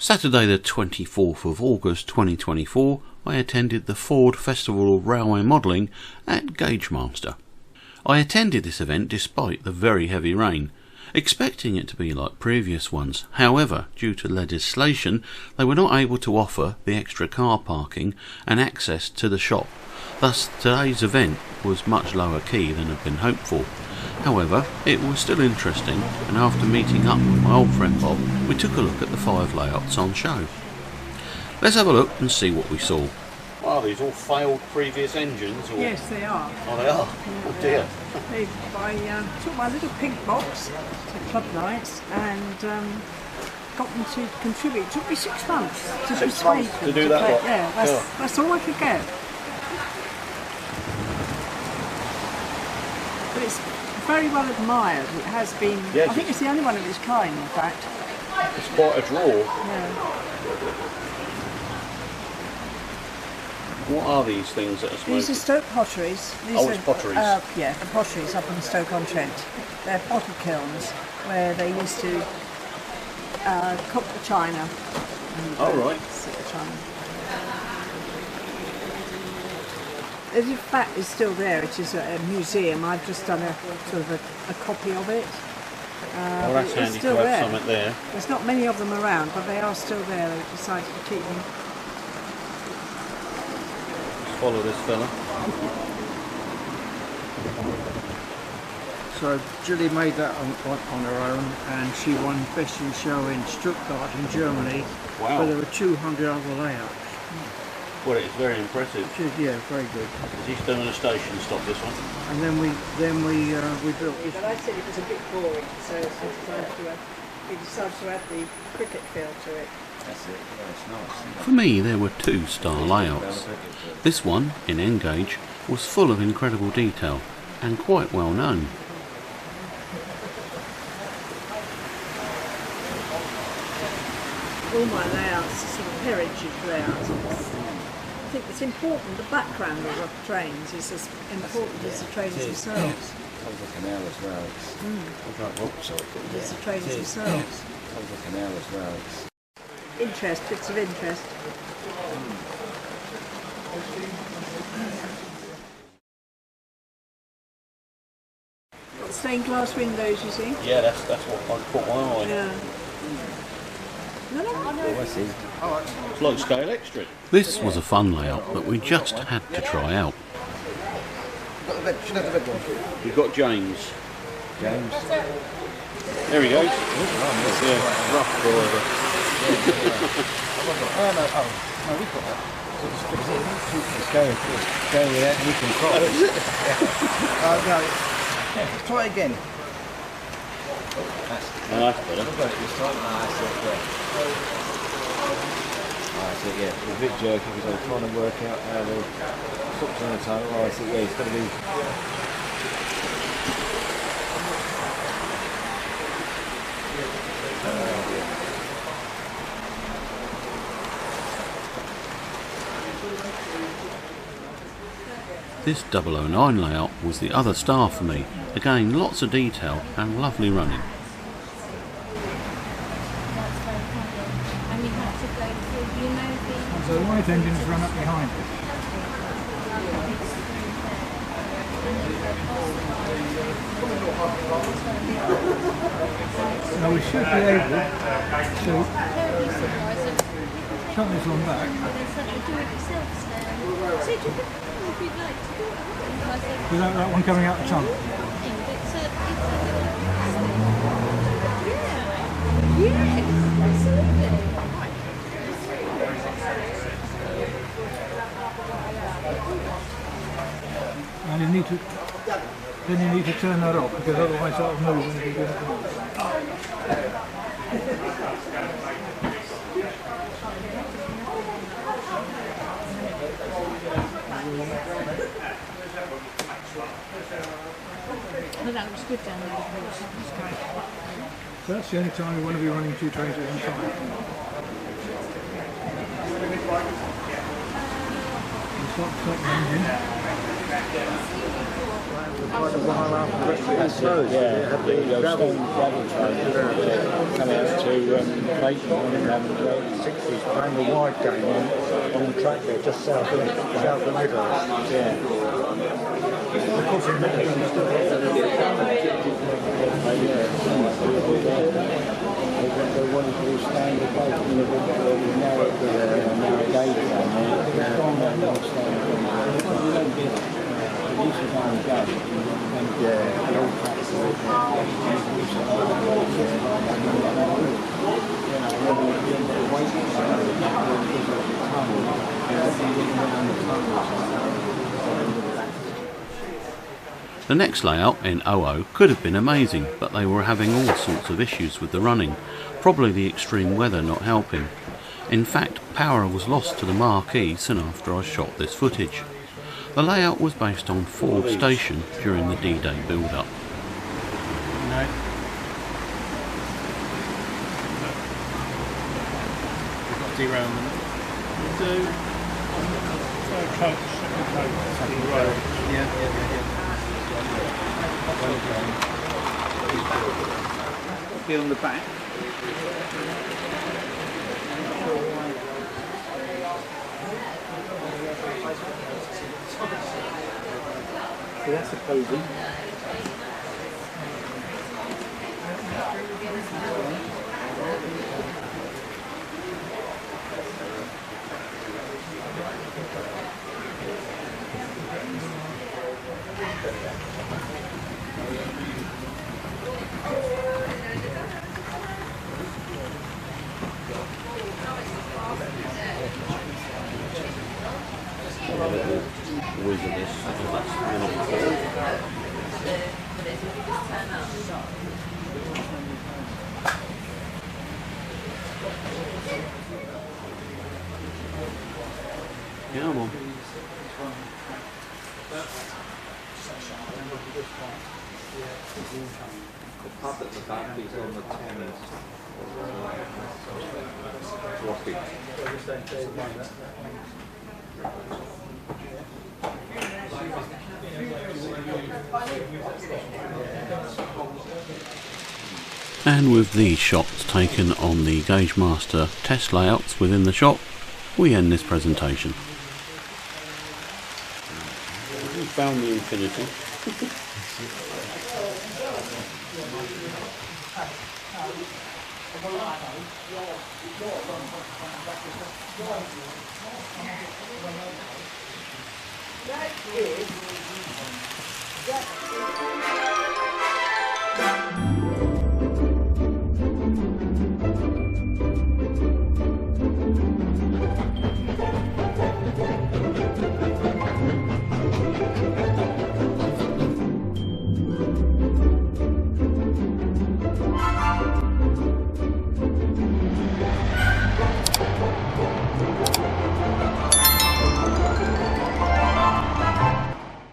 Saturday the 24th of August 2024, I attended the Ford Festival of Railway Modelling at Gaugemaster. I attended this event despite the very heavy rain, expecting it to be like previous ones. However, due to legislation, they were not able to offer the extra car parking and access to the shop. Thus, today's event was much lower key than had been hoped for. However, it was still interesting, and after meeting up with my old friend Bob, we took a look at the 5 layouts on show. Let's have a look and see what we saw. Are these all failed previous engines? Or? Yes, they are. Oh, they are? Yeah, Oh dear. I took my little pink box to Club Nights and got them to contribute. It took me 6 months to persuade them to do that play. lot? Yeah, that's all I could get. But it's very well admired. It has been. Yes, I think it's the only one of its kind, in fact. It's quite a draw. Yeah. What are these things that are smoking? These are Stoke potteries. It's potteries. Yeah, the potteries up in Stoke-on-Trent. They're pottery kilns where they used to cook the china. Oh, right. The china. It in fact is still there. It is a museum. I've just done a sort of a copy of it. Well, that's handy to have something there. There's not many of them around, but they are still there. They've decided to keep them. Let's follow this fella. So Julie made that on her own, and she won Best in Show in Stuttgart in Germany. Wow. Where there were 200 other layouts. Well, it's very impressive. Yeah, very good. Is he still in a station stop, this one? And then we built this. But I said it was a bit boring, so we decided to add the cricket feel to it. That's it. Yeah, it's nice. For me, there were 2-star layouts. This one, in N-gauge, was full of incredible detail and quite well known. All my layouts are sort of heritage layouts. I think it's important, the background of trains is as important as the trains themselves. Comes like an hour as well. It's the trains themselves. Comes like an hour as well. Interest, bits of interest. Got stained glass windows, you see? Yeah, that's what I caught my eye. Yeah. It's like scale extra. This was a fun layout that we just had to try out. We've got James. James. There he goes. Yeah, rough driver. No, we've got that. Just go with that and we can try. No, try it again. No, that's better. That's it, yeah. It's a bit jerky because I'm trying to work out how the hooks on the tunnel. Oh, I see, yeah, it's got to be. This 009 layout was the other star for me. Again, lots of detail and lovely running. So the white engines run up behind it. Now we should be able to cut this one back without that one coming out the tunnel. And you need to turn that off because otherwise that will move when you do it. Well, that looks good down there. So that's the only time we want to be running 2 trains at one time. Stop the engine. Quite a while after the rest of these roads. Yeah, Had the gravel train come out to Clayton in the 60s, playing the wide game on the track there, just south of Midhurst. Yeah. Of course, in Midhurst, you still They wanted to stand the boat in the narrow gauge down there. It's gone that long stand. You don't get it. It used to go and go. The old tracks are The next layout in 00 could have been amazing, but they were having all sorts of issues with the running, probably the extreme weather not helping. In fact, power was lost to the marquee soon after I shot this footage. The layout was based on Ford Station during the D-Day build-up. No. We've got derailment. We do. Third coach, second coach, derailed. Yeah. Be on the back. So that's a cozy. Come on. The pub at the back is on the Thames. And with these shots taken on the Gaugemaster test layouts within the shop, we end this presentation. We found the infinity. That is